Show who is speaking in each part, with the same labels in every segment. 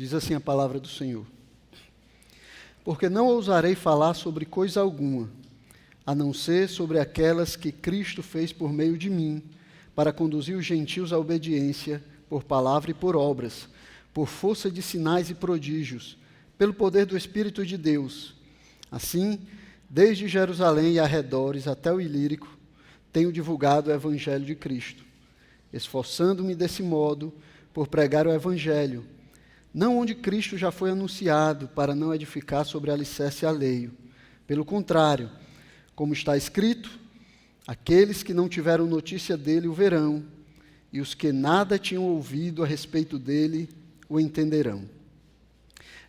Speaker 1: Diz assim a palavra do Senhor: porque não ousarei falar sobre coisa alguma, a não ser sobre aquelas que Cristo fez por meio de mim, para conduzir os gentios à obediência, por palavra e por obras, por força de sinais e prodígios, pelo poder do Espírito de Deus. Assim, desde Jerusalém e arredores até o Ilírico, tenho divulgado o Evangelho de Cristo, esforçando-me desse modo por pregar o Evangelho, não onde Cristo já foi anunciado, para não edificar sobre alicerce alheio. Pelo contrário, como está escrito, aqueles que não tiveram notícia dele o verão, e os que nada tinham ouvido a respeito dele o entenderão.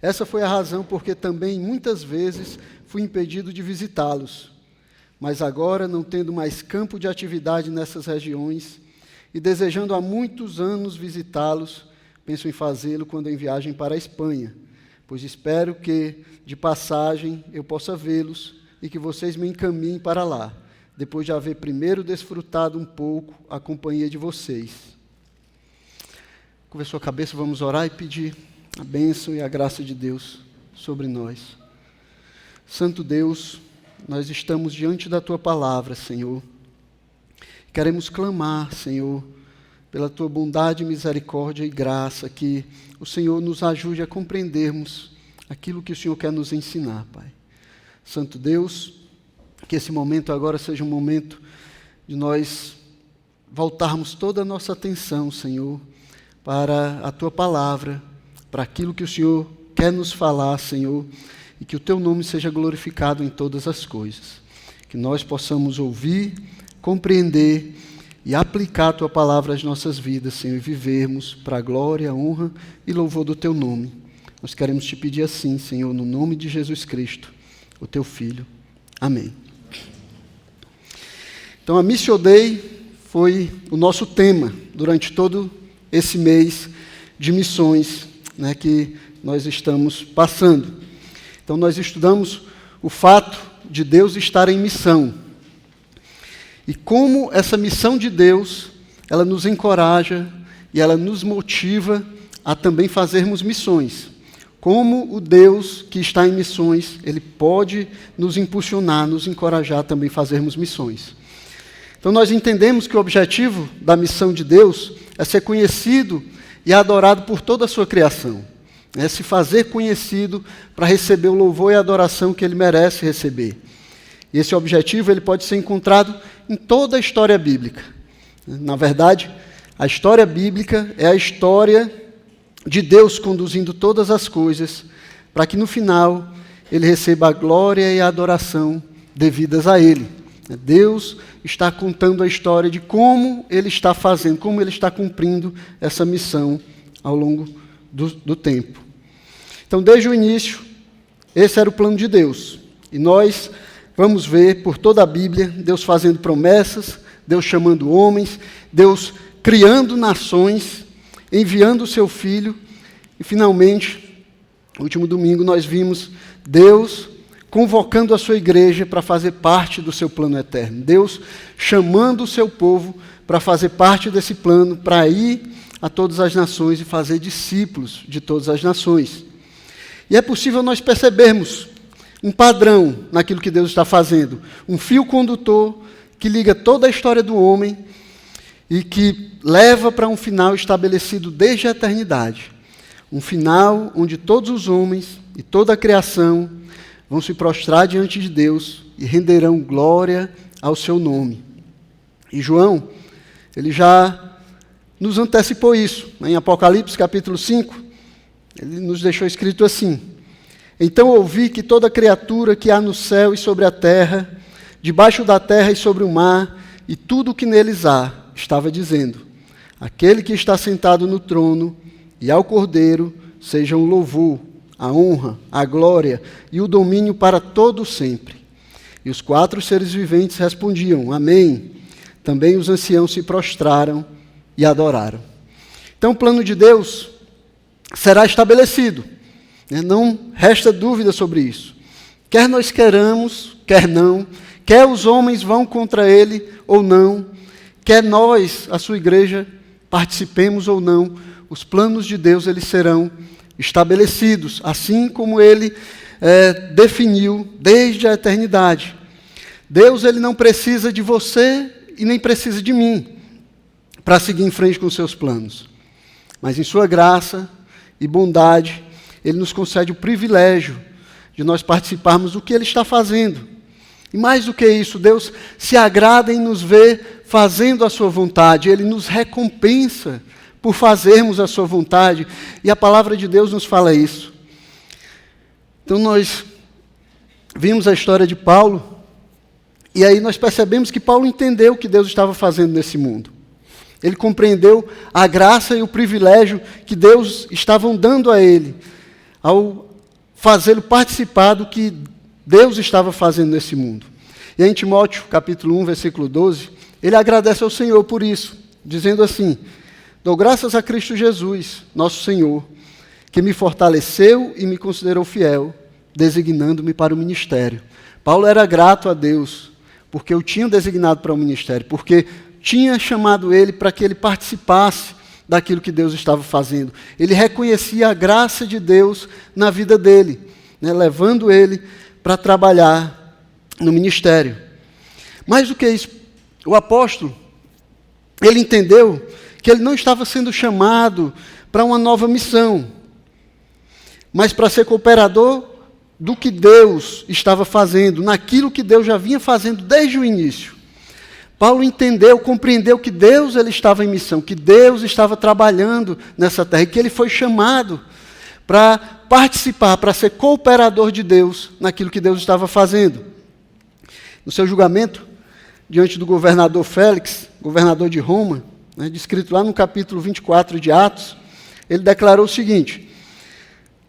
Speaker 1: Essa foi a razão porque também muitas vezes fui impedido de visitá-los, mas agora, não tendo mais campo de atividade nessas regiões, e desejando há muitos anos visitá-los, penso em fazê-lo quando em viagem para a Espanha, pois espero que, de passagem, eu possa vê-los e que vocês me encaminhem para lá, depois de haver primeiro desfrutado um pouco a companhia de vocês. Curva sua cabeça, vamos orar e pedir a bênção e a graça de Deus sobre nós. Santo Deus, nós estamos diante da Tua palavra, Senhor. Queremos clamar, Senhor, pela Tua bondade, misericórdia e graça, que o Senhor nos ajude a compreendermos aquilo que o Senhor quer nos ensinar, Pai. Santo Deus, que esse momento agora seja um momento de nós voltarmos toda a nossa atenção, Senhor, para a Tua palavra, para aquilo que o Senhor quer nos falar, Senhor, e que o Teu nome seja glorificado em todas as coisas. Que nós possamos ouvir, compreender e aplicar a Tua palavra às nossas vidas, Senhor, e vivermos para a glória, honra e louvor do Teu nome. Nós queremos Te pedir assim, Senhor, no nome de Jesus Cristo, o Teu Filho. Amém. Então, a Missio Dei foi o nosso tema durante todo esse mês de missões, né, que nós estamos passando. Então, nós estudamos o fato de Deus estar em missão. E como essa missão de Deus, ela nos encoraja e ela nos motiva a também fazermos missões. Como o Deus que está em missões, Ele pode nos impulsionar, nos encorajar a também fazermos missões. Então nós entendemos que o objetivo da missão de Deus é ser conhecido e adorado por toda a sua criação. É se fazer conhecido para receber o louvor e a adoração que Ele merece receber. E esse objetivo ele pode ser encontrado em toda a história bíblica. Na verdade, a história bíblica é a história de Deus conduzindo todas as coisas para que no final Ele receba a glória e a adoração devidas a Ele. Deus está contando a história de como Ele está fazendo, como Ele está cumprindo essa missão ao longo do tempo. Então, desde o início, esse era o plano de Deus. E nós vamos ver por toda a Bíblia, Deus fazendo promessas, Deus chamando homens, Deus criando nações, enviando o seu Filho, e finalmente, no último domingo, nós vimos Deus convocando a sua igreja para fazer parte do seu plano eterno. Deus chamando o seu povo para fazer parte desse plano, para ir a todas as nações e fazer discípulos de todas as nações. E é possível nós percebermos um padrão naquilo que Deus está fazendo, um fio condutor que liga toda a história do homem e que leva para um final estabelecido desde a eternidade. Um final onde todos os homens e toda a criação vão se prostrar diante de Deus e renderão glória ao seu nome. E João, ele já nos antecipou isso. Em Apocalipse, capítulo 5, ele nos deixou escrito assim: então ouvi que toda criatura que há no céu e sobre a terra, debaixo da terra e sobre o mar, e tudo o que neles há, estava dizendo: aquele que está sentado no trono e ao Cordeiro, sejam o louvor, a honra, a glória e o domínio para todo sempre. E os 4 seres viventes respondiam: amém. Também os anciãos se prostraram e adoraram. Então o plano de Deus será estabelecido. Não resta dúvida sobre isso. Quer nós queiramos, quer não, quer os homens vão contra ele ou não, quer nós, a sua igreja, participemos ou não, os planos de Deus eles serão estabelecidos, assim como Ele definiu desde a eternidade. Deus, Ele não precisa de você e nem precisa de mim para seguir em frente com os seus planos. Mas em sua graça e bondade, Ele nos concede o privilégio de nós participarmos do que Ele está fazendo. E mais do que isso, Deus se agrada em nos ver fazendo a sua vontade. Ele nos recompensa por fazermos a sua vontade. E a palavra de Deus nos fala isso. Então nós vimos a história de Paulo, e aí nós percebemos que Paulo entendeu o que Deus estava fazendo nesse mundo. Ele compreendeu a graça e o privilégio que Deus estava dando a ele, ao fazê-lo participar do que Deus estava fazendo nesse mundo. E em Timóteo, capítulo 1, versículo 12, ele agradece ao Senhor por isso, dizendo assim: dou graças a Cristo Jesus, nosso Senhor, que me fortaleceu e me considerou fiel, designando-me para o ministério. Paulo era grato a Deus, porque o tinha designado para o ministério, porque tinha chamado ele para que ele participasse daquilo que Deus estava fazendo. Ele reconhecia a graça de Deus na vida dele, levando ele para trabalhar no ministério. Mais do que isso, o apóstolo, ele entendeu que ele não estava sendo chamado para uma nova missão, mas para ser cooperador do que Deus estava fazendo, naquilo que Deus já vinha fazendo desde o início. Paulo entendeu, compreendeu que Deus ele estava em missão, que Deus estava trabalhando nessa terra, e que ele foi chamado para participar, para ser cooperador de Deus naquilo que Deus estava fazendo. No seu julgamento, diante do governador Félix, governador de Roma, descrito lá no capítulo 24 de Atos, ele declarou o seguinte: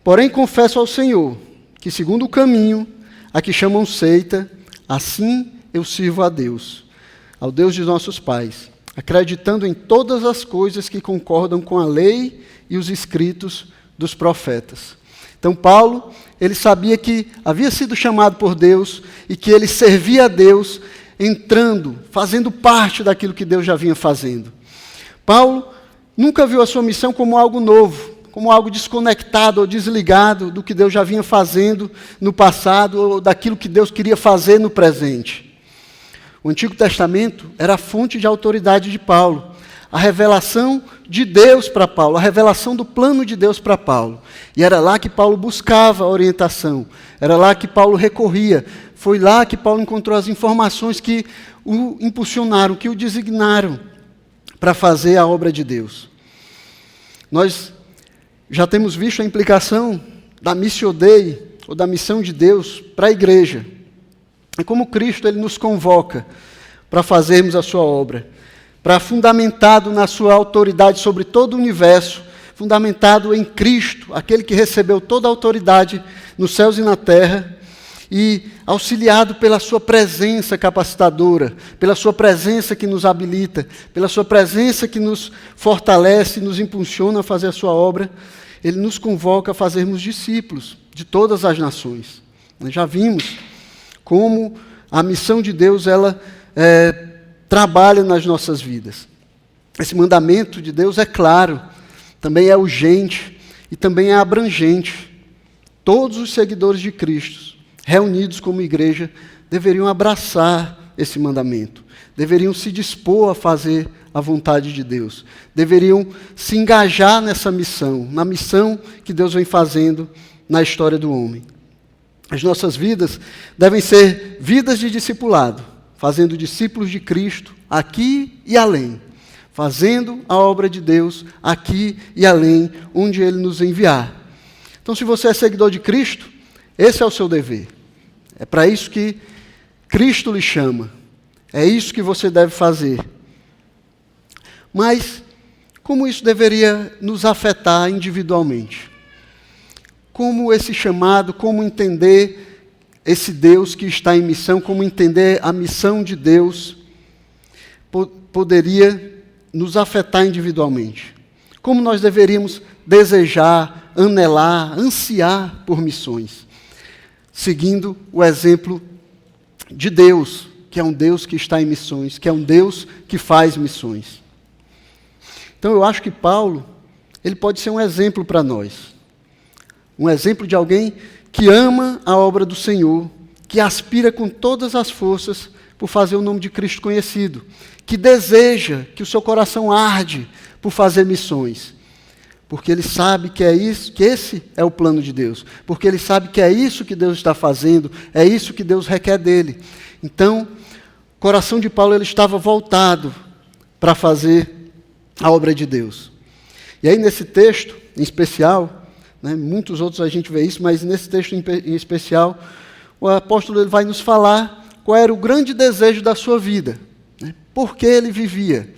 Speaker 1: porém confesso ao Senhor, que segundo o caminho, a que chamam seita, assim eu sirvo a Deus, ao Deus de nossos pais, acreditando em todas as coisas que concordam com a lei e os escritos dos profetas. Então Paulo, ele sabia que havia sido chamado por Deus e que ele servia a Deus entrando, fazendo parte daquilo que Deus já vinha fazendo. Paulo nunca viu a sua missão como algo novo, como algo desconectado ou desligado do que Deus já vinha fazendo no passado ou daquilo que Deus queria fazer no presente. O Antigo Testamento era a fonte de autoridade de Paulo, a revelação de Deus para Paulo, a revelação do plano de Deus para Paulo. E era lá que Paulo buscava a orientação, era lá que Paulo recorria, foi lá que Paulo encontrou as informações que o impulsionaram, que o designaram para fazer a obra de Deus. Nós já temos visto a implicação da Missio Dei, ou da missão de Deus para a igreja. É como Cristo ele nos convoca para fazermos a sua obra, para fundamentado na sua autoridade sobre todo o universo, fundamentado em Cristo, aquele que recebeu toda a autoridade nos céus e na terra, e auxiliado pela sua presença capacitadora, pela sua presença que nos habilita, pela sua presença que nos fortalece, nos impulsiona a fazer a sua obra, ele nos convoca a fazermos discípulos de todas as nações. Nós já vimos como a missão de Deus, ela trabalha nas nossas vidas. Esse mandamento de Deus é claro, também é urgente e também é abrangente. Todos os seguidores de Cristo, reunidos como igreja, deveriam abraçar esse mandamento, deveriam se dispor a fazer a vontade de Deus, deveriam se engajar nessa missão, na missão que Deus vem fazendo na história do homem. As nossas vidas devem ser vidas de discipulado, fazendo discípulos de Cristo aqui e além, fazendo a obra de Deus aqui e além, onde Ele nos enviar. Então, se você é seguidor de Cristo, esse é o seu dever. É para isso que Cristo lhe chama. É isso que você deve fazer. Mas, como isso deveria nos afetar individualmente? Como esse chamado, como entender esse Deus que está em missão, como entender a missão de Deus poderia nos afetar individualmente? Como nós deveríamos desejar, anelar, ansiar por missões? Seguindo o exemplo de Deus, que é um Deus que está em missões, que é um Deus que faz missões. Então eu acho que Paulo, ele pode ser um exemplo para nós. um exemplo de alguém que ama a obra do Senhor, que aspira com todas as forças por fazer o nome de Cristo conhecido, que deseja, que o seu coração arde por fazer missões, porque ele sabe que é isso, que esse é o plano de Deus, porque ele sabe que é isso que Deus está fazendo, é isso que Deus requer dele. Então, o coração de Paulo ele estava voltado para fazer a obra de Deus. E aí nesse texto, em especial, muitos outros a gente vê isso, mas nesse texto em especial, o apóstolo ele vai nos falar qual era o grande desejo da sua vida, por que ele vivia,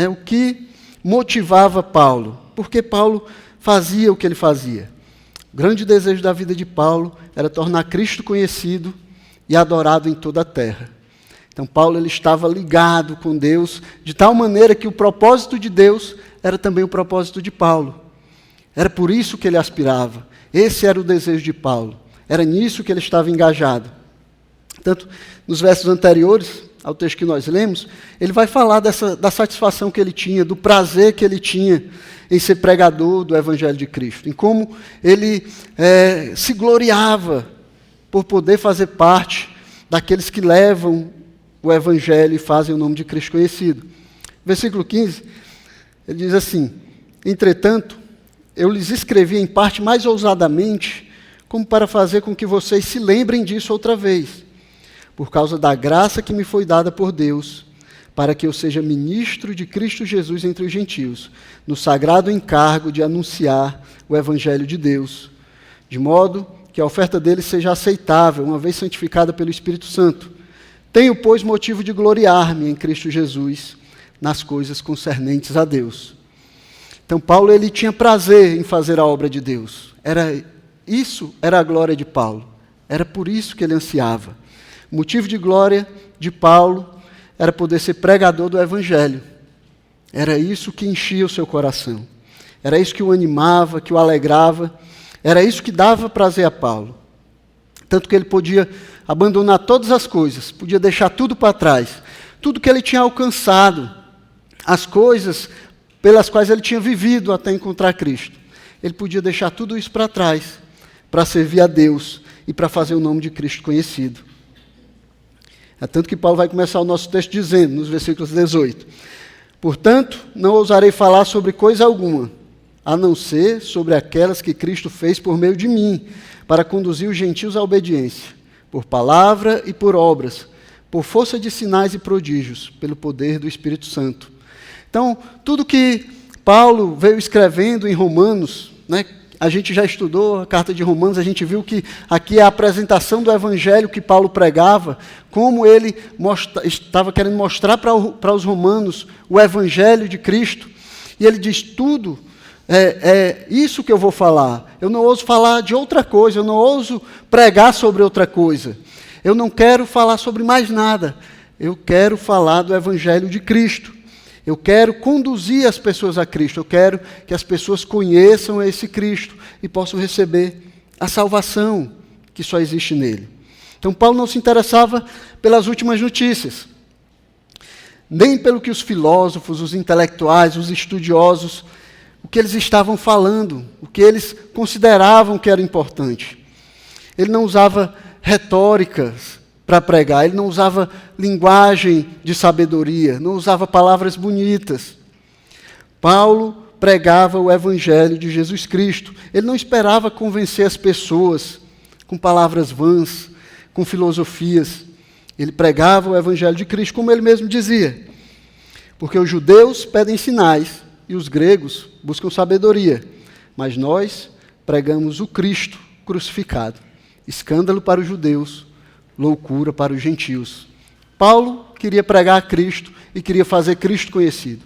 Speaker 1: o que motivava Paulo, por que Paulo fazia o que ele fazia. O grande desejo da vida de Paulo era tornar Cristo conhecido e adorado em toda a terra. Então Paulo ele estava ligado com Deus de tal maneira que o propósito de Deus era também o propósito de Paulo. Era por isso que ele aspirava. Esse era o desejo de Paulo. Era nisso que ele estava engajado. Tanto nos versos anteriores ao texto que nós lemos, ele vai falar da satisfação que ele tinha, do prazer que ele tinha em ser pregador do Evangelho de Cristo, em como ele se gloriava por poder fazer parte daqueles que levam o Evangelho e fazem o nome de Cristo conhecido. Versículo 15, ele diz assim: entretanto, eu lhes escrevi em parte mais ousadamente, como para fazer com que vocês se lembrem disso outra vez, por causa da graça que me foi dada por Deus, para que eu seja ministro de Cristo Jesus entre os gentios, no sagrado encargo de anunciar o Evangelho de Deus, de modo que a oferta deles seja aceitável, uma vez santificada pelo Espírito Santo. Tenho, pois, motivo de gloriar-me em Cristo Jesus nas coisas concernentes a Deus. Então, Paulo ele tinha prazer em fazer a obra de Deus. Isso era a glória de Paulo. Era por isso que ele ansiava. O motivo de glória de Paulo era poder ser pregador do Evangelho. Era isso que enchia o seu coração. Era isso que o animava, que o alegrava. Era isso que dava prazer a Paulo. Tanto que ele podia abandonar todas as coisas, podia deixar tudo para trás. Tudo que ele tinha alcançado, as coisas pelas quais ele tinha vivido até encontrar Cristo. Ele podia deixar tudo isso para trás, para servir a Deus e para fazer o nome de Cristo conhecido. É tanto que Paulo vai começar o nosso texto dizendo, nos versículos 18: portanto, não ousarei falar sobre coisa alguma, a não ser sobre aquelas que Cristo fez por meio de mim, para conduzir os gentios à obediência, por palavra e por obras, por força de sinais e prodígios, pelo poder do Espírito Santo. Então, tudo que Paulo veio escrevendo em Romanos, a gente já estudou a carta de Romanos, a gente viu que aqui é a apresentação do Evangelho que Paulo pregava, como ele estava querendo mostrar para os romanos o Evangelho de Cristo. E ele diz, tudo é isso que eu vou falar. Eu não ouso falar de outra coisa, eu não ouso pregar sobre outra coisa. Eu não quero falar sobre mais nada. Eu quero falar do Evangelho de Cristo. Eu quero conduzir as pessoas a Cristo. Eu quero que as pessoas conheçam esse Cristo e possam receber a salvação que só existe nele. Então, Paulo não se interessava pelas últimas notícias, nem pelo que os filósofos, os intelectuais, os estudiosos, o que eles estavam falando, o que eles consideravam que era importante. Ele não usava retóricas para pregar, ele não usava linguagem de sabedoria, não usava palavras bonitas. Paulo pregava o Evangelho de Jesus Cristo. Ele não esperava convencer as pessoas com palavras vãs, com filosofias. Ele pregava o Evangelho de Cristo, como ele mesmo dizia. Porque os judeus pedem sinais e os gregos buscam sabedoria, mas nós pregamos o Cristo crucificado. Escândalo para os judeus, loucura para os gentios. Paulo queria pregar a Cristo e queria fazer Cristo conhecido.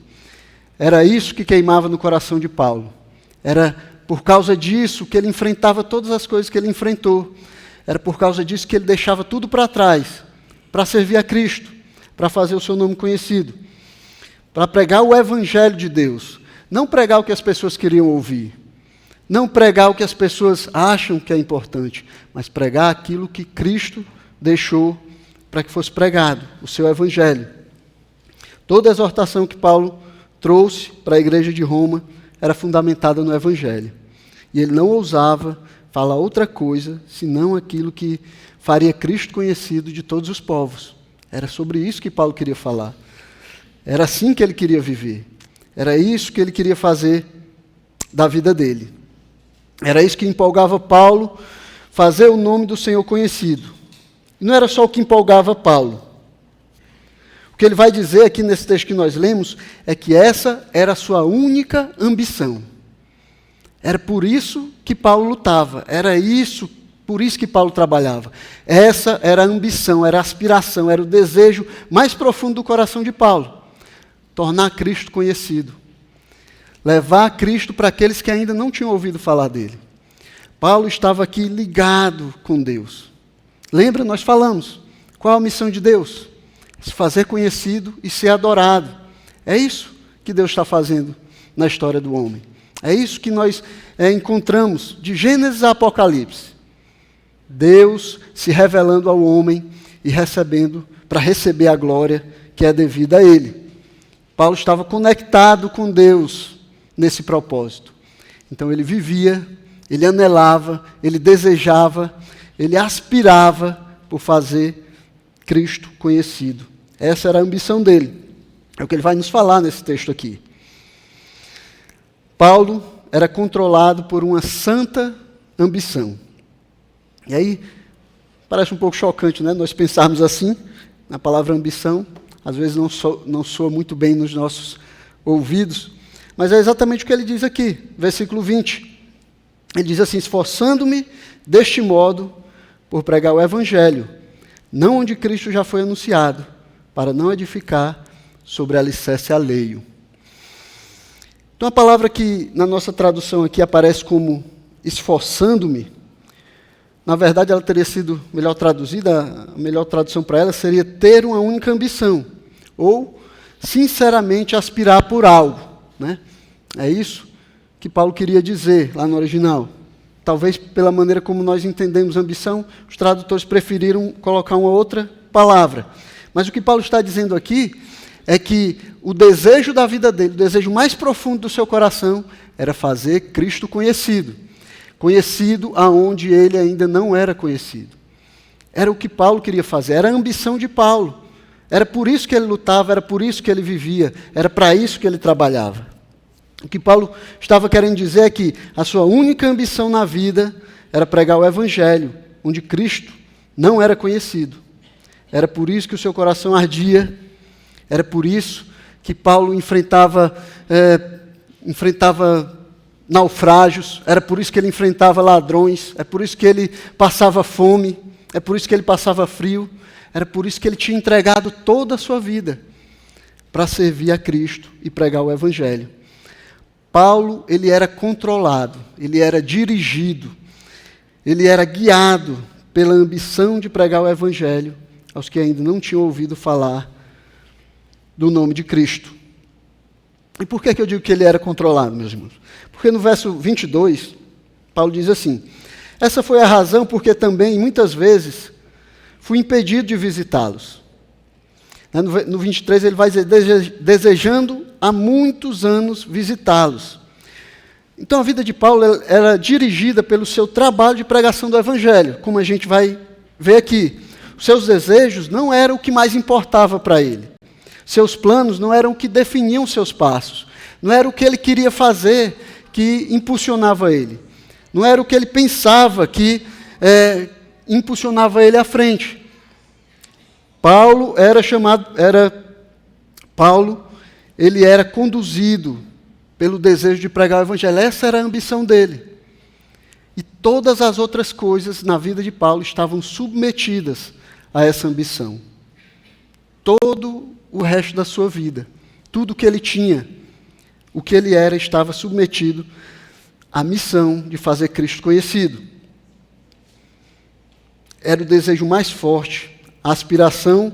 Speaker 1: Era isso que queimava no coração de Paulo. Era por causa disso que ele enfrentava todas as coisas que ele enfrentou. Era por causa disso que ele deixava tudo para trás, para servir a Cristo, para fazer o seu nome conhecido, para pregar o Evangelho de Deus. Não pregar o que as pessoas queriam ouvir, não pregar o que as pessoas acham que é importante, mas pregar aquilo que Cristo deixou para que fosse pregado, o seu Evangelho. Toda a exortação que Paulo trouxe para a igreja de Roma era fundamentada no Evangelho. E ele não ousava falar outra coisa, senão aquilo que faria Cristo conhecido de todos os povos. Era sobre isso que Paulo queria falar. Era assim que ele queria viver. Era isso que ele queria fazer da vida dele. Era isso que empolgava Paulo, fazer o nome do Senhor conhecido. E não era só o que empolgava Paulo. O que ele vai dizer aqui nesse texto que nós lemos é que essa era a sua única ambição. Era por isso que Paulo lutava, por isso que Paulo trabalhava. Essa era a ambição, era a aspiração, era o desejo mais profundo do coração de Paulo. Tornar Cristo conhecido. Levar Cristo para aqueles que ainda não tinham ouvido falar dele. Paulo estava aqui ligado com Deus. Lembra, nós falamos, qual a missão de Deus? Se fazer conhecido e ser adorado. É isso que Deus está fazendo na história do homem. É isso que nós encontramos de Gênesis a Apocalipse. Deus se revelando ao homem e recebendo, para receber a glória que é devida a ele. Paulo estava conectado com Deus nesse propósito. Então ele vivia, ele anelava, ele desejava, ele aspirava por fazer Cristo conhecido. Essa era a ambição dele. É o que ele vai nos falar nesse texto aqui. Paulo era controlado por uma santa ambição. E aí, parece um pouco chocante, né? Nós pensarmos assim, na palavra ambição, às vezes não soa muito bem nos nossos ouvidos, mas é exatamente o que ele diz aqui, versículo 20. Ele diz assim: esforçando-me deste modo por pregar o Evangelho, não onde Cristo já foi anunciado, para não edificar sobre alicerce alheio. Então a palavra que na nossa tradução aqui aparece como esforçando-me, na verdade ela teria sido melhor traduzida, a melhor tradução para ela seria ter uma única ambição, ou sinceramente aspirar por algo, né? É isso que Paulo queria dizer lá no original. Talvez pela maneira como nós entendemos ambição, os tradutores preferiram colocar uma outra palavra. Mas o que Paulo está dizendo aqui é que o desejo da vida dele, o desejo mais profundo do seu coração, era fazer Cristo conhecido. Conhecido aonde ele ainda não era conhecido. Era o que Paulo queria fazer, era a ambição de Paulo. Era por isso que ele lutava, era por isso que ele vivia, era para isso que ele trabalhava. O que Paulo estava querendo dizer é que a sua única ambição na vida era pregar o Evangelho, onde Cristo não era conhecido. Era por isso que o seu coração ardia, era por isso que Paulo enfrentava naufrágios, era por isso que ele enfrentava ladrões, é por isso que ele passava fome, é por isso que ele passava frio, era por isso que ele tinha entregado toda a sua vida para servir a Cristo e pregar o Evangelho. Paulo, ele era controlado, ele era dirigido, ele era guiado pela ambição de pregar o Evangelho aos que ainda não tinham ouvido falar do nome de Cristo. E por que eu digo que ele era controlado, meus irmãos? Porque no verso 22, Paulo diz assim: essa foi a razão porque também, muitas vezes, fui impedido de visitá-los. No 23 ele vai dizer, desejando há muitos anos visitá-los. Então a vida de Paulo era dirigida pelo seu trabalho de pregação do Evangelho, como a gente vai ver aqui. Os seus desejos não eram o que mais importava para ele. Seus planos não eram o que definiam seus passos. Não era o que ele queria fazer que impulsionava ele. Não era o que ele pensava que impulsionava ele à frente. Paulo ele era conduzido pelo desejo de pregar o Evangelho. Essa era a ambição dele. E todas as outras coisas na vida de Paulo estavam submetidas a essa ambição. Todo o resto da sua vida, tudo que ele tinha, o que ele era, estava submetido à missão de fazer Cristo conhecido. Era o desejo mais forte, a aspiração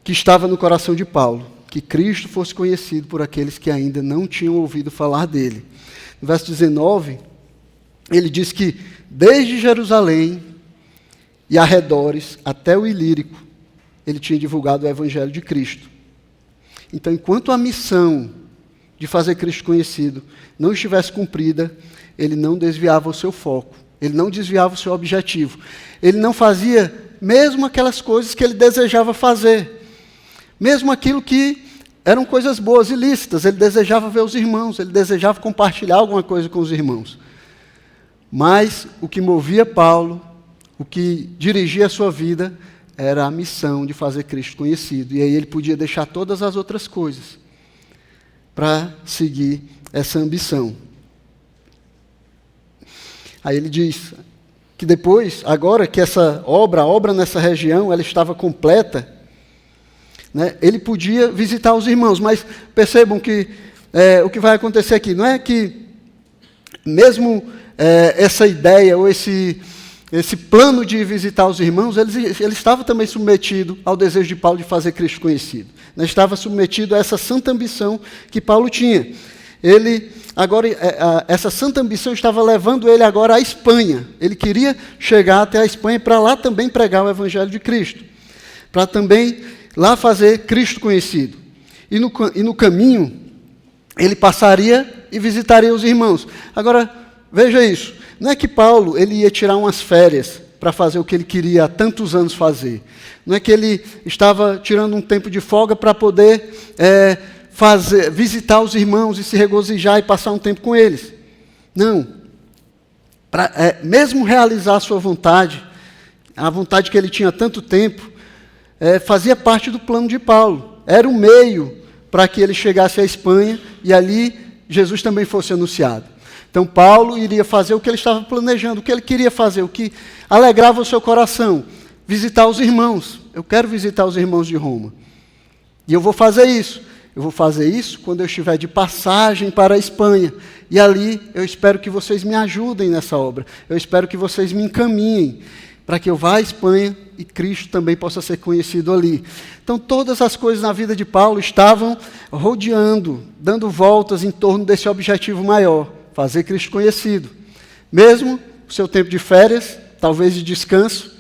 Speaker 1: que estava no coração de Paulo, que Cristo fosse conhecido por aqueles que ainda não tinham ouvido falar dele. No verso 19, ele diz que desde Jerusalém e arredores até o Ilírico, ele tinha divulgado o Evangelho de Cristo. Então, enquanto a missão de fazer Cristo conhecido não estivesse cumprida, ele não desviava o seu foco, ele não desviava o seu objetivo, ele não fazia mesmo aquelas coisas que ele desejava fazer, mesmo aquilo que eram coisas boas e lícitas, ele desejava ver os irmãos, ele desejava compartilhar alguma coisa com os irmãos. Mas o que movia Paulo, o que dirigia a sua vida, era a missão de fazer Cristo conhecido. E aí ele podia deixar todas as outras coisas para seguir essa ambição. Aí ele diz que depois, agora que essa obra, a obra nessa região, ela estava completa, né, ele podia visitar os irmãos. Mas percebam que o que vai acontecer aqui, não é que mesmo essa ideia ou esse plano de visitar os irmãos, ele estava também submetido ao desejo de Paulo de fazer Cristo conhecido. Ele estava submetido a essa santa ambição que Paulo tinha. Essa santa ambição estava levando ele agora à Espanha. Ele queria chegar até a Espanha para lá também pregar o Evangelho de Cristo, para também lá fazer Cristo conhecido. E no caminho, ele passaria e visitaria os irmãos. Agora, veja isso. Não é que Paulo ele ia tirar umas férias para fazer o que ele queria há tantos anos fazer. Não é que ele estava tirando um tempo de folga para poder visitar os irmãos e se regozijar e passar um tempo com eles. Não. Mesmo realizar a sua vontade, a vontade que ele tinha há tanto tempo, fazia parte do plano de Paulo. Era um meio para que ele chegasse à Espanha e ali Jesus também fosse anunciado. Então Paulo iria fazer o que ele estava planejando, o que ele queria fazer, o que alegrava o seu coração, visitar os irmãos. Eu quero visitar os irmãos de Roma. E eu vou fazer isso. Eu vou fazer isso quando eu estiver de passagem para a Espanha. E ali eu espero que vocês me ajudem nessa obra. Eu espero que vocês me encaminhem para que eu vá à Espanha e Cristo também possa ser conhecido ali. Então todas as coisas na vida de Paulo estavam rodeando, dando voltas em torno desse objetivo maior, fazer Cristo conhecido. Mesmo o seu tempo de férias, talvez de descanso,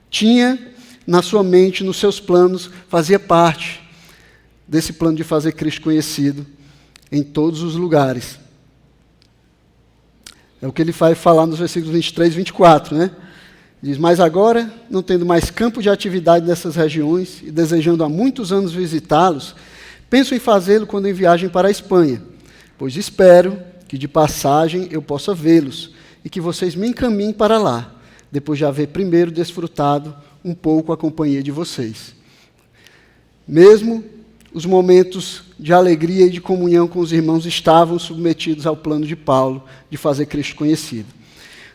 Speaker 1: tinha na sua mente, nos seus planos, fazia parte desse plano de fazer Cristo conhecido em todos os lugares. É o que ele vai falar nos versículos 23 e 24, né? Diz, mas agora, não tendo mais campo de atividade nessas regiões e desejando há muitos anos visitá-los, penso em fazê-lo quando em viagem para a Espanha, pois espero que de passagem eu possa vê-los e que vocês me encaminhem para lá, depois de haver primeiro desfrutado um pouco a companhia de vocês. Mesmo os momentos de alegria e de comunhão com os irmãos estavam submetidos ao plano de Paulo de fazer Cristo conhecido.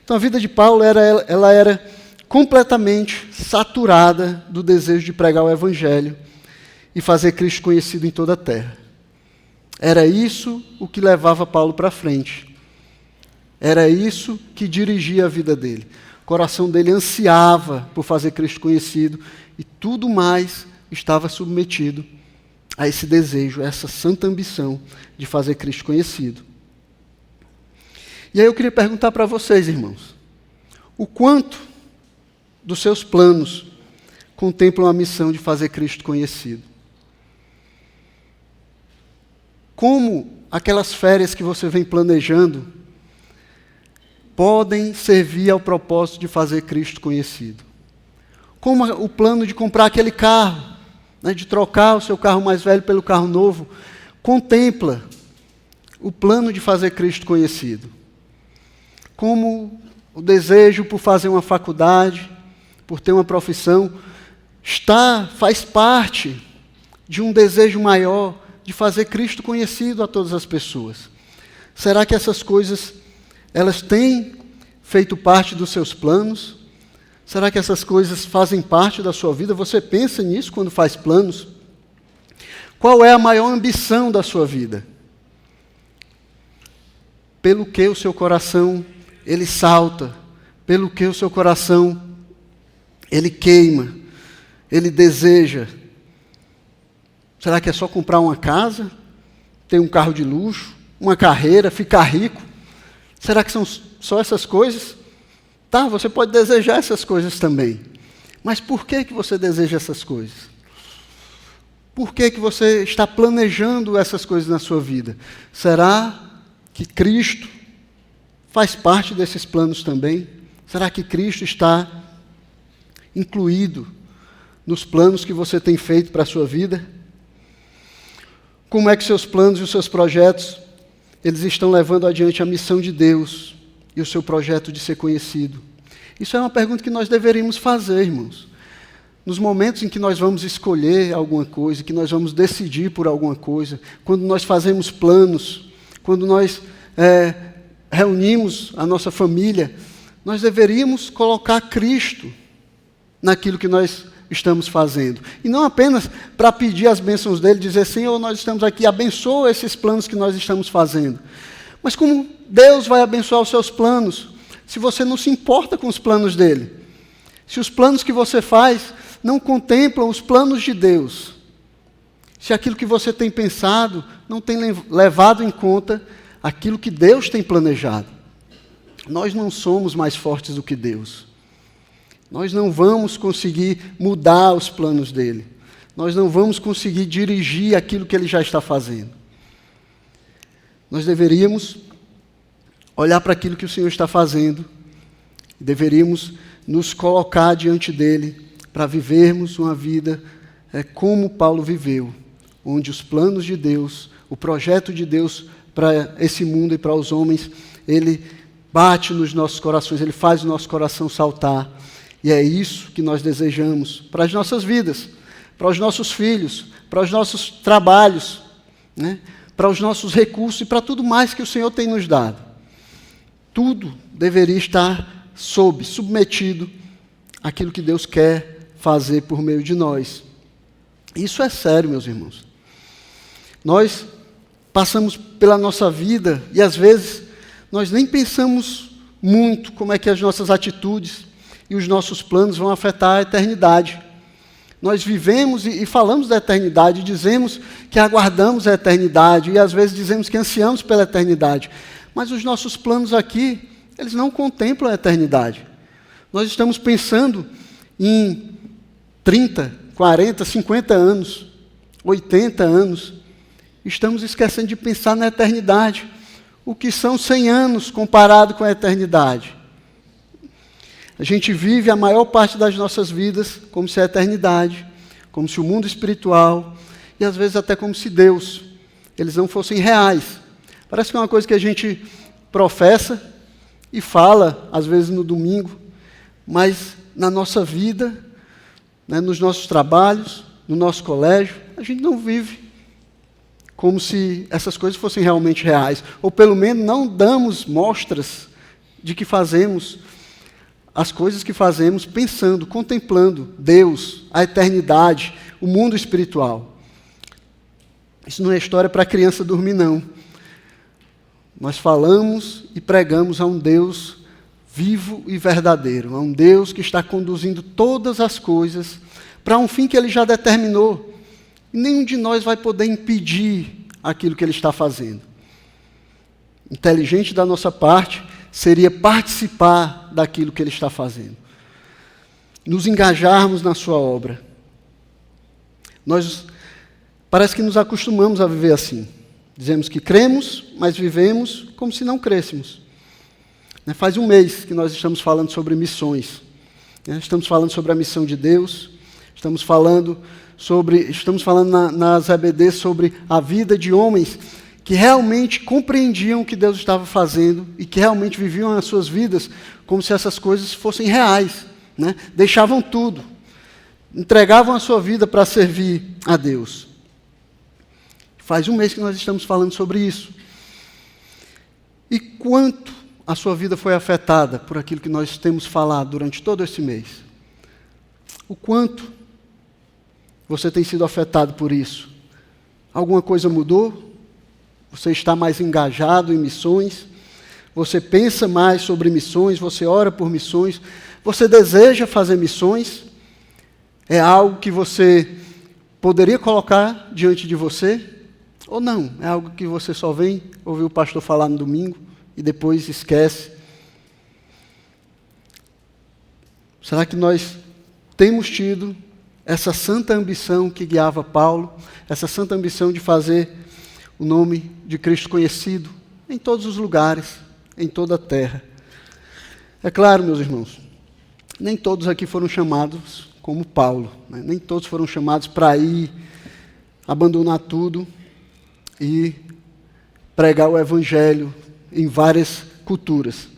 Speaker 1: Então a vida de Paulo ela era completamente saturada do desejo de pregar o Evangelho e fazer Cristo conhecido em toda a terra. Era isso o que levava Paulo para frente. Era isso que dirigia a vida dele. O coração dele ansiava por fazer Cristo conhecido e tudo mais estava submetido a esse desejo, a essa santa ambição de fazer Cristo conhecido. E aí eu queria perguntar para vocês, irmãos, o quanto dos seus planos contemplam a missão de fazer Cristo conhecido? Como aquelas férias que você vem planejando podem servir ao propósito de fazer Cristo conhecido? Como o plano de comprar aquele carro, né, de trocar o seu carro mais velho pelo carro novo, contempla o plano de fazer Cristo conhecido? Como o desejo por fazer uma faculdade, por ter uma profissão, faz parte de um desejo maior de fazer Cristo conhecido a todas as pessoas. Será que essas coisas, elas têm feito parte dos seus planos? Será que essas coisas fazem parte da sua vida? Você pensa nisso quando faz planos? Qual é a maior ambição da sua vida? Pelo que o seu coração ele salta, pelo que o seu coração ele queima, ele deseja. Será que é só comprar uma casa, ter um carro de luxo, uma carreira, ficar rico? Será que são só essas coisas? Tá, você pode desejar essas coisas também. Mas por que você deseja essas coisas? Por que você está planejando essas coisas na sua vida? Será que Cristo faz parte desses planos também? Será que Cristo está incluído nos planos que você tem feito para a sua vida? Como é que seus planos e os seus projetos, eles estão levando adiante a missão de Deus e o seu projeto de ser conhecido? Isso é uma pergunta que nós deveríamos fazer, irmãos. Nos momentos em que nós vamos escolher alguma coisa, que nós vamos decidir por alguma coisa, quando nós fazemos planos, quando nós reunimos a nossa família, nós deveríamos colocar Cristo naquilo que nós estamos fazendo. E não apenas para pedir as bênçãos dele, dizer, Senhor, nós estamos aqui, abençoa esses planos que nós estamos fazendo. Mas como Deus vai abençoar os seus planos, se você não se importa com os planos dele? Se os planos que você faz não contemplam os planos de Deus? Se aquilo que você tem pensado não tem levado em conta aquilo que Deus tem planejado? Nós não somos mais fortes do que Deus. Nós não vamos conseguir mudar os planos dele. Nós não vamos conseguir dirigir aquilo que ele já está fazendo. Nós deveríamos olhar para aquilo que o Senhor está fazendo. Deveríamos nos colocar diante dele para vivermos uma vida como Paulo viveu, onde os planos de Deus, o projeto de Deus para esse mundo e para os homens, ele bate nos nossos corações, ele faz o nosso coração saltar. E é isso que nós desejamos para as nossas vidas, para os nossos filhos, para os nossos trabalhos, né? Para os nossos recursos e para tudo mais que o Senhor tem nos dado. Tudo deveria estar submetido àquilo que Deus quer fazer por meio de nós. Isso é sério, meus irmãos. Nós passamos pela nossa vida e às vezes nós nem pensamos muito como é que as nossas atitudes e os nossos planos vão afetar a eternidade. Nós vivemos e falamos da eternidade, dizemos que aguardamos a eternidade e às vezes dizemos que ansiamos pela eternidade. Mas os nossos planos aqui, eles não contemplam a eternidade. Nós estamos pensando em 30, 40, 50 anos, 80 anos. Estamos esquecendo de pensar na eternidade. O que são 100 anos comparado com a eternidade? A gente vive a maior parte das nossas vidas como se a eternidade, como se o mundo espiritual, e às vezes até como se Deus, eles não fossem reais. Parece que é uma coisa que a gente professa e fala, às vezes no domingo, mas na nossa vida, né, nos nossos trabalhos, no nosso colégio, a gente não vive como se essas coisas fossem realmente reais, ou pelo menos não damos mostras de que fazemos as coisas que fazemos pensando, contemplando Deus, a eternidade, o mundo espiritual. Isso não é história para criança dormir, não. Nós falamos e pregamos a um Deus vivo e verdadeiro, a um Deus que está conduzindo todas as coisas para um fim que Ele já determinou. E nenhum de nós vai poder impedir aquilo que Ele está fazendo. Inteligente da nossa parte seria participar daquilo que Ele está fazendo. Nos engajarmos na sua obra. Nós parece que nos acostumamos a viver assim. Dizemos que cremos, mas vivemos como se não crêssemos. Faz um mês que nós estamos falando sobre missões. Estamos falando sobre a missão de Deus. Estamos falando nas EBD sobre a vida de homens que realmente compreendiam o que Deus estava fazendo e que realmente viviam as suas vidas como se essas coisas fossem reais, né? Deixavam tudo, entregavam a sua vida para servir a Deus. Faz um mês que nós estamos falando sobre isso. E quanto a sua vida foi afetada por aquilo que nós temos falado durante todo esse mês? O quanto você tem sido afetado por isso? Alguma coisa mudou? Você está mais engajado em missões? Você pensa mais sobre missões? Você ora por missões? Você deseja fazer missões? É algo que você poderia colocar diante de você? Ou não? É algo que você só vem ouvir o pastor falar no domingo e depois esquece? Será que nós temos tido essa santa ambição que guiava Paulo, essa santa ambição de fazer o nome de Cristo conhecido em todos os lugares, em toda a terra. É claro, meus irmãos, nem todos aqui foram chamados como Paulo, né? Nem todos foram chamados para ir, abandonar tudo e pregar o evangelho em várias culturas.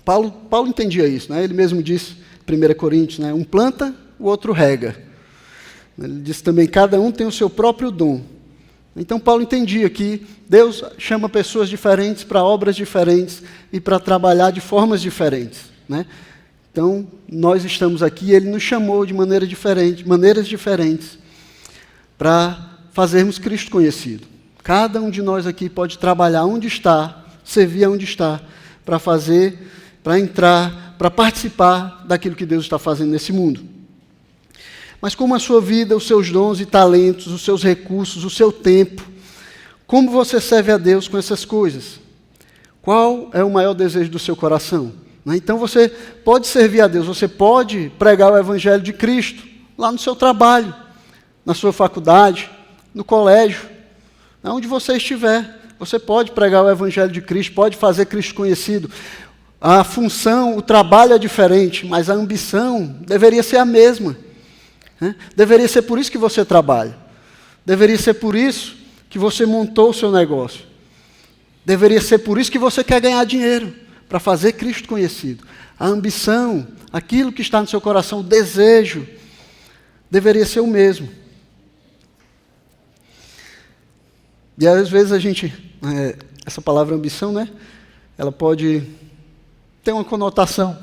Speaker 1: Paulo entendia isso, né? Ele mesmo disse, 1 Coríntios, né? Um planta, o outro rega. Ele disse também, cada um tem o seu próprio dom. Então Paulo entendia que Deus chama pessoas diferentes para obras diferentes e para trabalhar de formas diferentes, né? Então, nós estamos aqui, ele nos chamou de maneiras diferentes, para fazermos Cristo conhecido. Cada um de nós aqui pode trabalhar onde está, servir onde está, para fazer, para entrar, para participar daquilo que Deus está fazendo nesse mundo. Mas como a sua vida, os seus dons e talentos, os seus recursos, o seu tempo, como você serve a Deus com essas coisas? Qual é o maior desejo do seu coração? Então você pode servir a Deus, você pode pregar o Evangelho de Cristo lá no seu trabalho, na sua faculdade, no colégio, onde você estiver. Você pode pregar o Evangelho de Cristo, pode fazer Cristo conhecido. A função, o trabalho é diferente, mas a ambição deveria ser a mesma. Deveria ser por isso que você trabalha. Deveria ser por isso que você montou o seu negócio. Deveria ser por isso que você quer ganhar dinheiro, para fazer Cristo conhecido. A ambição, aquilo que está no seu coração, o desejo, deveria ser o mesmo. E às vezes a gente, essa palavra ambição, né? Ela pode ter uma conotação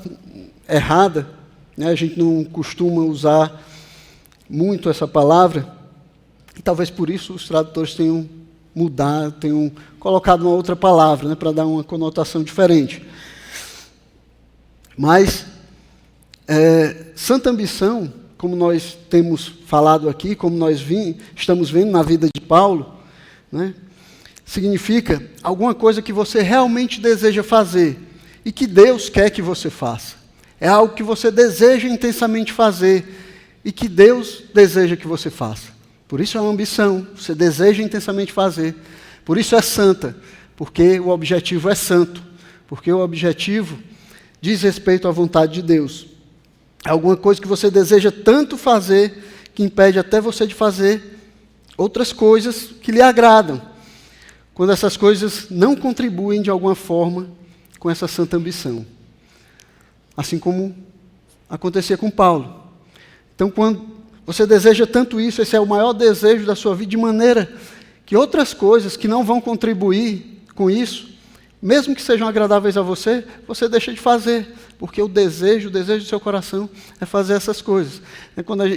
Speaker 1: errada, né? A gente não costuma usar muito essa palavra, e talvez por isso os tradutores tenham mudado, tenham colocado uma outra palavra, né, para dar uma conotação diferente. Mas santa ambição, como nós temos falado aqui, como nós estamos vendo na vida de Paulo, né, significa alguma coisa que você realmente deseja fazer e que Deus quer que você faça. É algo que você deseja intensamente fazer e que Deus deseja que você faça. Por isso é uma ambição, você deseja intensamente fazer. Por isso é santa, porque o objetivo é santo, porque o objetivo diz respeito à vontade de Deus. É alguma coisa que você deseja tanto fazer que impede até você de fazer outras coisas que lhe agradam, quando essas coisas não contribuem de alguma forma com essa santa ambição. Assim como acontecia com Paulo. Então, quando você deseja tanto isso, esse é o maior desejo da sua vida, de maneira que outras coisas que não vão contribuir com isso, mesmo que sejam agradáveis a você, você deixa de fazer, porque o desejo do seu coração é fazer essas coisas.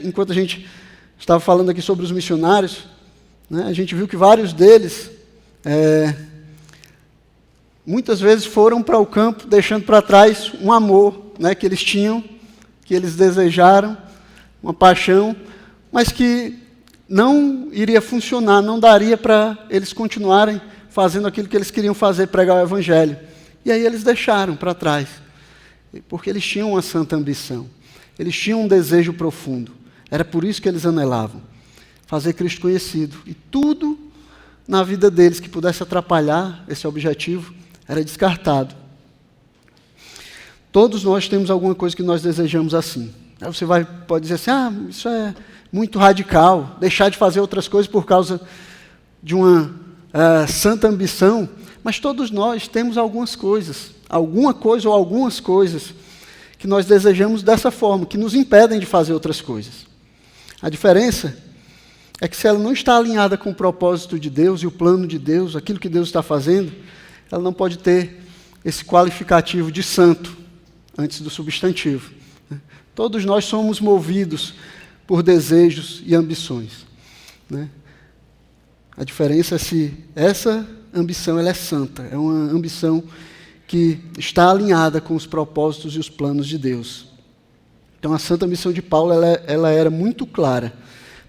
Speaker 1: Enquanto a gente estava falando aqui sobre os missionários, né, a gente viu que vários deles, muitas vezes foram para o campo, deixando para trás um amor, né, que eles tinham, que eles desejaram, uma paixão, mas que não iria funcionar, não daria para eles continuarem fazendo aquilo que eles queriam fazer, pregar o Evangelho. E aí eles deixaram para trás, porque eles tinham uma santa ambição, eles tinham um desejo profundo, era por isso que eles anelavam, fazer Cristo conhecido. E tudo na vida deles que pudesse atrapalhar esse objetivo era descartado. Todos nós temos alguma coisa que nós desejamos assim. Aí você pode dizer assim, isso é muito radical, deixar de fazer outras coisas por causa de uma santa ambição, mas todos nós temos alguma coisa ou algumas coisas que nós desejamos dessa forma, que nos impedem de fazer outras coisas. A diferença é que se ela não está alinhada com o propósito de Deus e o plano de Deus, aquilo que Deus está fazendo, ela não pode ter esse qualificativo de santo antes do substantivo. Todos nós somos movidos por desejos e ambições, né? A diferença é se essa ambição ela é santa, é uma ambição que está alinhada com os propósitos e os planos de Deus. Então a santa ambição de Paulo ela era muito clara: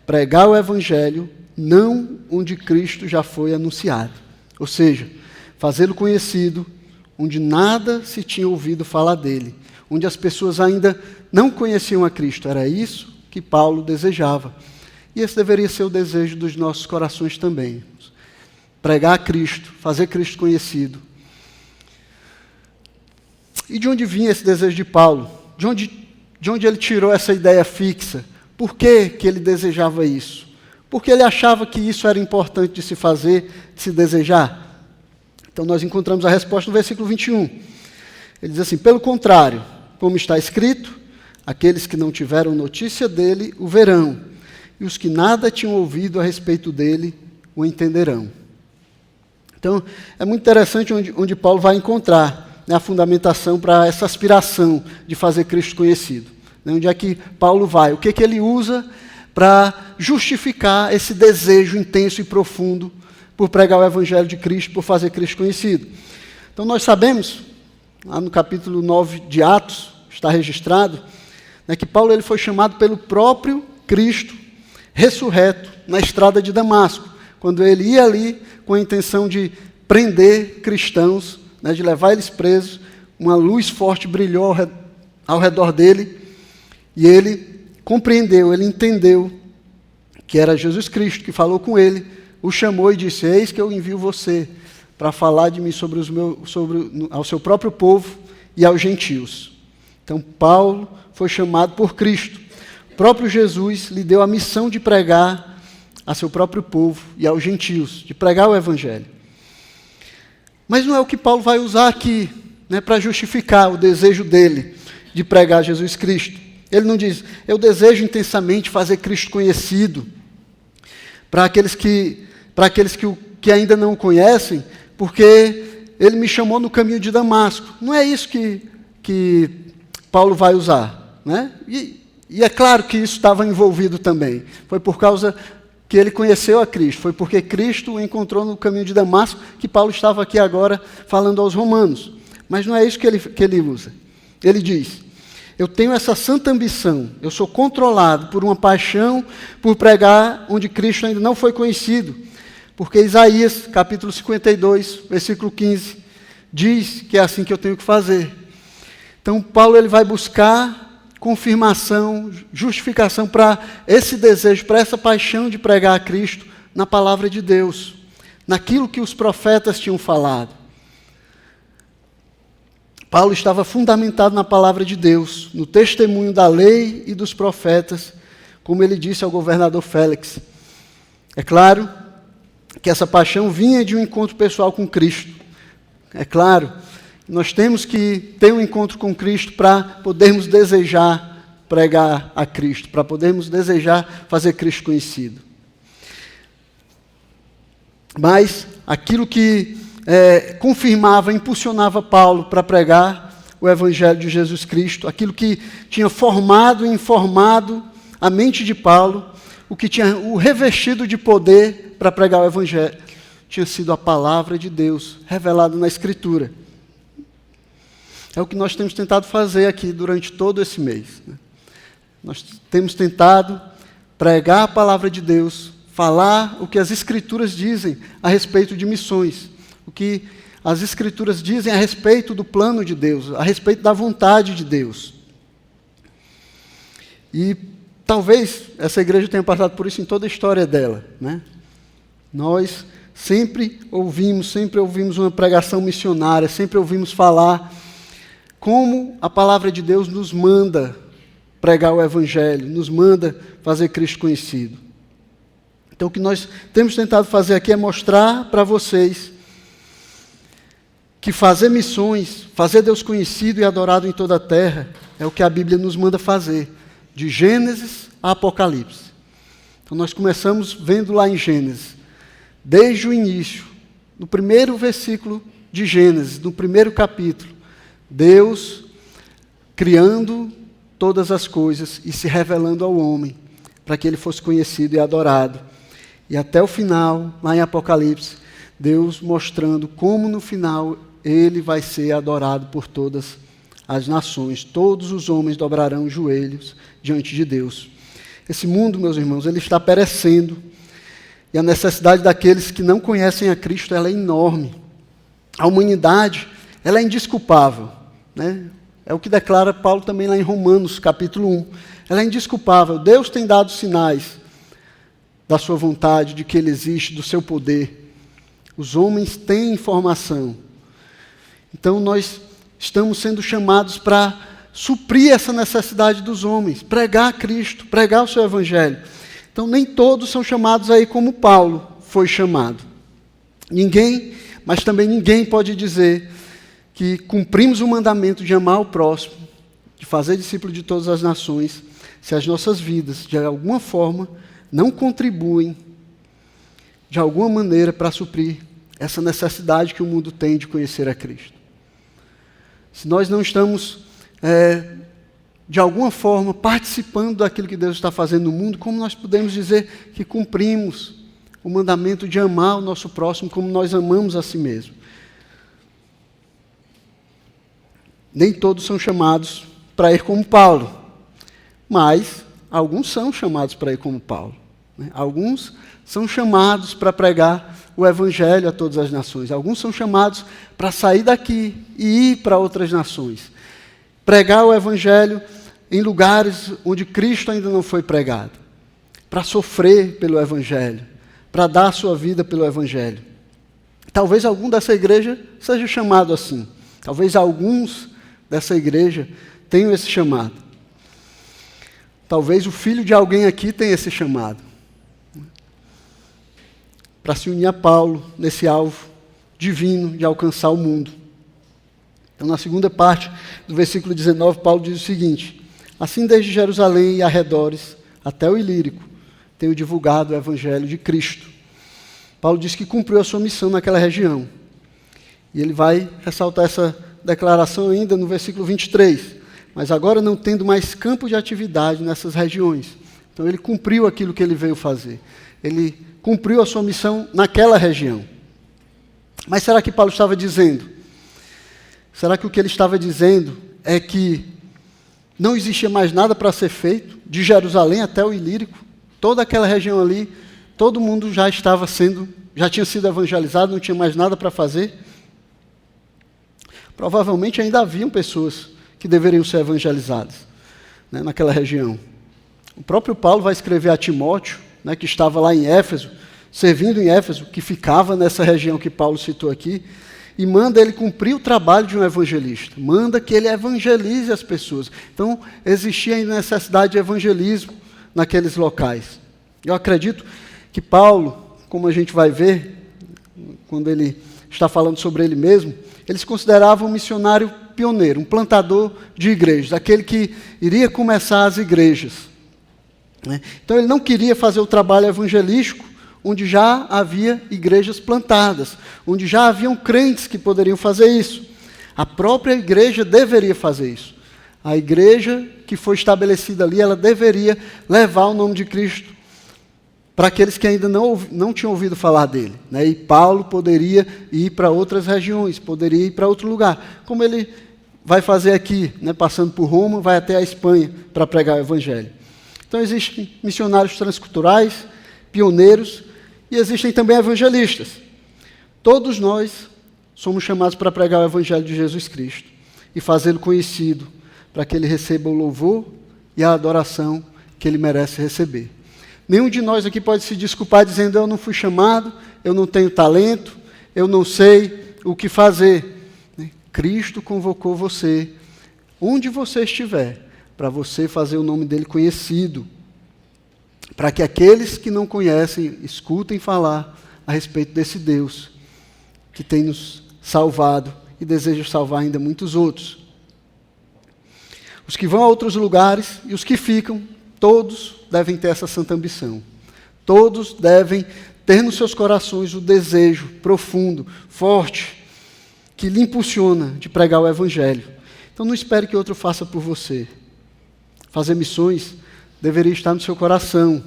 Speaker 1: pregar o Evangelho não onde Cristo já foi anunciado, ou seja, fazê-lo conhecido onde nada se tinha ouvido falar dele, onde as pessoas ainda não conheciam a Cristo. Era isso que Paulo desejava. E esse deveria ser o desejo dos nossos corações também. Pregar a Cristo, fazer Cristo conhecido. E de onde vinha esse desejo de Paulo? De onde ele tirou essa ideia fixa? Por que ele desejava isso? Porque ele achava que isso era importante de se fazer, de se desejar? Então nós encontramos a resposta no versículo 21. Ele diz assim: pelo contrário, como está escrito, aqueles que não tiveram notícia dele o verão, e os que nada tinham ouvido a respeito dele o entenderão. Então, é muito interessante onde Paulo vai encontrar, né, a fundamentação para essa aspiração de fazer Cristo conhecido. Né, onde é que Paulo vai? O que ele usa para justificar esse desejo intenso e profundo por pregar o Evangelho de Cristo, por fazer Cristo conhecido? Então, nós sabemos, lá no capítulo 9 de Atos, está registrado, né, que Paulo ele foi chamado pelo próprio Cristo ressurreto na estrada de Damasco, quando ele ia ali com a intenção de prender cristãos, né, de levar eles presos. Uma luz forte brilhou ao redor dele, e ele compreendeu, ele entendeu que era Jesus Cristo que falou com ele, o chamou e disse: eis que eu envio você para falar de mim ao seu próprio povo e aos gentios. Então Paulo foi chamado por Cristo. O próprio Jesus lhe deu a missão de pregar a seu próprio povo e aos gentios, de pregar o Evangelho. Mas não é o que Paulo vai usar aqui, né, para justificar o desejo dele de pregar Jesus Cristo. Ele não diz: eu desejo intensamente fazer Cristo conhecido para aqueles que ainda não o conhecem, porque ele me chamou no caminho de Damasco. Não é isso que Paulo vai usar, né? E é claro que isso estava envolvido também. Foi por causa que ele conheceu a Cristo, foi porque Cristo o encontrou no caminho de Damasco, que Paulo estava aqui agora falando aos romanos. Mas não é isso que ele usa. Ele diz: eu tenho essa santa ambição, eu sou controlado por uma paixão por pregar onde Cristo ainda não foi conhecido. Porque Isaías, capítulo 52, versículo 15, diz que é assim que eu tenho que fazer. Então, Paulo ele vai buscar confirmação, justificação para esse desejo, para essa paixão de pregar a Cristo na palavra de Deus, naquilo que os profetas tinham falado. Paulo estava fundamentado na palavra de Deus, no testemunho da lei e dos profetas, como ele disse ao governador Félix. É claro que essa paixão vinha de um encontro pessoal com Cristo. É claro, nós temos que ter um encontro com Cristo para podermos desejar pregar a Cristo, para podermos desejar fazer Cristo conhecido. Mas aquilo que confirmava, impulsionava Paulo para pregar o Evangelho de Jesus Cristo, aquilo que tinha formado e informado a mente de Paulo, o que tinha o revestido de poder para pregar o Evangelho, tinha sido a palavra de Deus revelada na Escritura. É o que nós temos tentado fazer aqui durante todo esse mês, né? Nós temos tentado pregar a palavra de Deus, falar o que as Escrituras dizem a respeito de missões, o que as Escrituras dizem a respeito do plano de Deus, a respeito da vontade de Deus. E talvez essa igreja tenha passado por isso em toda a história dela, né? Nós sempre ouvimos uma pregação missionária, sempre ouvimos falar como a palavra de Deus nos manda pregar o Evangelho, nos manda fazer Cristo conhecido. Então, o que nós temos tentado fazer aqui é mostrar para vocês que fazer missões, fazer Deus conhecido e adorado em toda a terra, é o que a Bíblia nos manda fazer, de Gênesis a Apocalipse. Então, nós começamos vendo lá em Gênesis, desde o início, no primeiro versículo de Gênesis, no primeiro capítulo, Deus criando todas as coisas e se revelando ao homem, para que ele fosse conhecido e adorado. E até o final, lá em Apocalipse, Deus mostrando como no final ele vai ser adorado por todas as nações. Todos os homens dobrarão os joelhos diante de Deus. Esse mundo, meus irmãos, ele está perecendo. E a necessidade daqueles que não conhecem a Cristo, ela é enorme. A humanidade, ela é indesculpável, né? É o que declara Paulo também lá em Romanos, capítulo 1. ela é indesculpável. Deus tem dado sinais da sua vontade, de que Ele existe, do seu poder. Os homens têm informação. Então nós estamos sendo chamados para suprir essa necessidade dos homens, pregar Cristo, pregar o seu Evangelho. Então nem todos são chamados aí como Paulo foi chamado. Ninguém, mas também ninguém pode dizer que cumprimos o mandamento de amar o próximo, de fazer discípulo de todas as nações, se as nossas vidas, de alguma forma, não contribuem, de alguma maneira, para suprir essa necessidade que o mundo tem de conhecer a Cristo. Se nós não estamos, de alguma forma, participando daquilo que Deus está fazendo no mundo, como nós podemos dizer que cumprimos o mandamento de amar o nosso próximo como nós amamos a si mesmo? Nem todos são chamados para ir como Paulo, mas alguns são chamados para ir como Paulo. Alguns são chamados para pregar o Evangelho a todas as nações. Alguns são chamados para sair daqui e ir para outras nações. Pregar o Evangelho em lugares onde Cristo ainda não foi pregado. Para sofrer pelo Evangelho. Para dar a sua vida pelo Evangelho. Talvez algum dessa igreja seja chamado assim. Talvez alguns dessa igreja tenham esse chamado. Talvez o filho de alguém aqui tenha esse chamado. Para se unir a Paulo nesse alvo divino de alcançar o mundo. Então, na segunda parte do versículo 19, Paulo diz o seguinte: assim, desde Jerusalém e arredores até o Ilírico, tenho divulgado o Evangelho de Cristo. Paulo diz que cumpriu a sua missão naquela região. E ele vai ressaltar essa declaração ainda no versículo 23. Mas agora não tendo mais campo de atividade nessas regiões. Então ele cumpriu aquilo que ele veio fazer. Ele cumpriu a sua missão naquela região. Mas será que Paulo estava dizendo? Será que o que ele estava dizendo é que não existia mais nada para ser feito, de Jerusalém até o Ilírico, toda aquela região ali, todo mundo já tinha sido evangelizado, não tinha mais nada para fazer? Provavelmente ainda haviam pessoas que deveriam ser evangelizadas, né, naquela região. O próprio Paulo vai escrever a Timóteo, né, que estava lá em Éfeso, servindo em Éfeso, que ficava nessa região que Paulo citou aqui, e manda ele cumprir o trabalho de um evangelista, manda que ele evangelize as pessoas. Então, existia ainda necessidade de evangelismo naqueles locais. Eu acredito que Paulo, como a gente vai ver, quando ele está falando sobre ele mesmo, ele se considerava um missionário pioneiro, um plantador de igrejas, aquele que iria começar as igrejas. Então ele não queria fazer o trabalho evangelístico onde já havia igrejas plantadas, onde já haviam crentes que poderiam fazer isso. A própria igreja deveria fazer isso. A igreja que foi estabelecida ali, ela deveria levar o nome de Cristo para aqueles que ainda não tinham ouvido falar dele. E Paulo poderia ir para outras regiões, poderia ir para outro lugar, como ele vai fazer aqui, passando por Roma, vai até a Espanha para pregar o Evangelho. Então existem missionários transculturais, pioneiros, e existem também evangelistas. Todos nós somos chamados para pregar o Evangelho de Jesus Cristo e fazê-lo conhecido, para que ele receba o louvor e a adoração que ele merece receber. Nenhum de nós aqui pode se desculpar dizendo: eu não fui chamado, eu não tenho talento, eu não sei o que fazer. Cristo convocou você, onde você estiver, para você fazer o nome dele conhecido, para que aqueles que não conhecem escutem falar a respeito desse Deus que tem nos salvado e deseja salvar ainda muitos outros. Os que vão a outros lugares e os que ficam, todos devem ter essa santa ambição. Todos devem ter nos seus corações o desejo profundo, forte, que lhe impulsiona de pregar o Evangelho. Então não espere que outro faça por você. Fazer missões deveria estar no seu coração,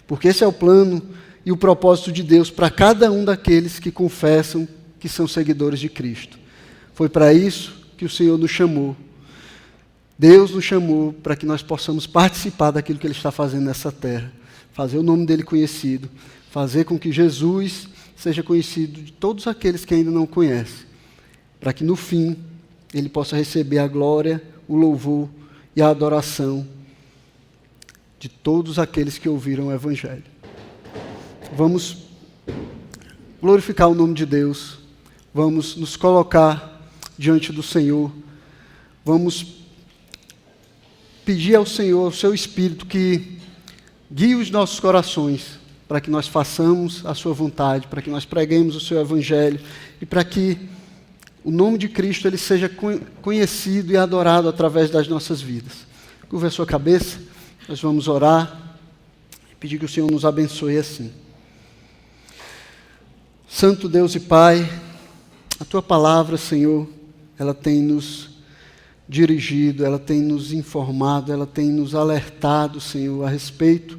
Speaker 1: porque esse é o plano e o propósito de Deus para cada um daqueles que confessam que são seguidores de Cristo. Foi para isso que o Senhor nos chamou. Deus nos chamou para que nós possamos participar daquilo que Ele está fazendo nessa terra, fazer o nome dEle conhecido, fazer com que Jesus seja conhecido de todos aqueles que ainda não o conhecem, para que no fim Ele possa receber a glória, o louvor e a adoração de todos aqueles que ouviram o Evangelho. Vamos glorificar o nome de Deus, vamos nos colocar diante do Senhor, vamos pedir ao Senhor, ao seu Espírito, que guie os nossos corações para que nós façamos a sua vontade, para que nós preguemos o seu Evangelho e para que o nome de Cristo ele seja conhecido e adorado através das nossas vidas. Curva a sua cabeça, nós vamos orar e pedir que o Senhor nos abençoe assim. Santo Deus e Pai, a Tua palavra, Senhor, ela tem nos dirigido, ela tem nos informado, ela tem nos alertado, Senhor, a respeito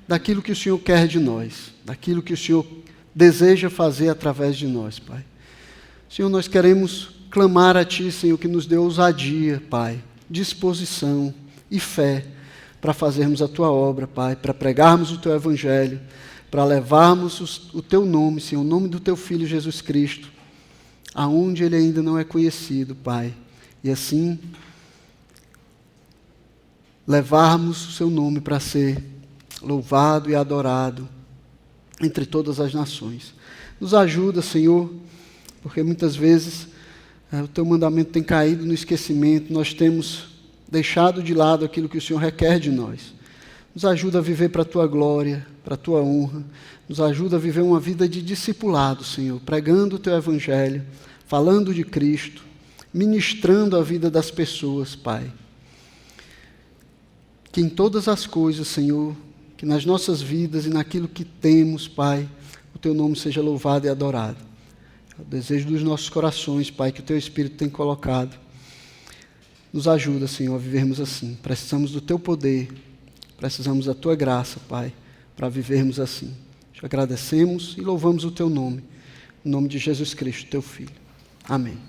Speaker 1: daquilo que o Senhor quer de nós, daquilo que o Senhor deseja fazer através de nós, Pai. Senhor, nós queremos clamar a Ti, Senhor, que nos dê ousadia, Pai, disposição e fé para fazermos a Tua obra, Pai, para pregarmos o Teu Evangelho, para levarmos o Teu nome, Senhor, o nome do Teu Filho Jesus Cristo, aonde Ele ainda não é conhecido, Pai, e assim levarmos o Seu nome para ser louvado e adorado entre todas as nações. Nos ajuda, Senhor, porque muitas vezes o Teu mandamento tem caído no esquecimento, nós temos deixado de lado aquilo que o Senhor requer de nós. Nos ajuda a viver para a Tua glória, para a Tua honra, nos ajuda a viver uma vida de discipulado, Senhor, pregando o Teu Evangelho, falando de Cristo, ministrando a vida das pessoas, Pai. Que em todas as coisas, Senhor, que nas nossas vidas e naquilo que temos, Pai, o Teu nome seja louvado e adorado. É o desejo dos nossos corações, Pai, que o Teu Espírito tem colocado. Nos ajuda, Senhor, a vivermos assim. Precisamos do Teu poder, precisamos da Tua graça, Pai, para vivermos assim. Te agradecemos e louvamos o Teu nome, em nome de Jesus Cristo, Teu Filho. Amém.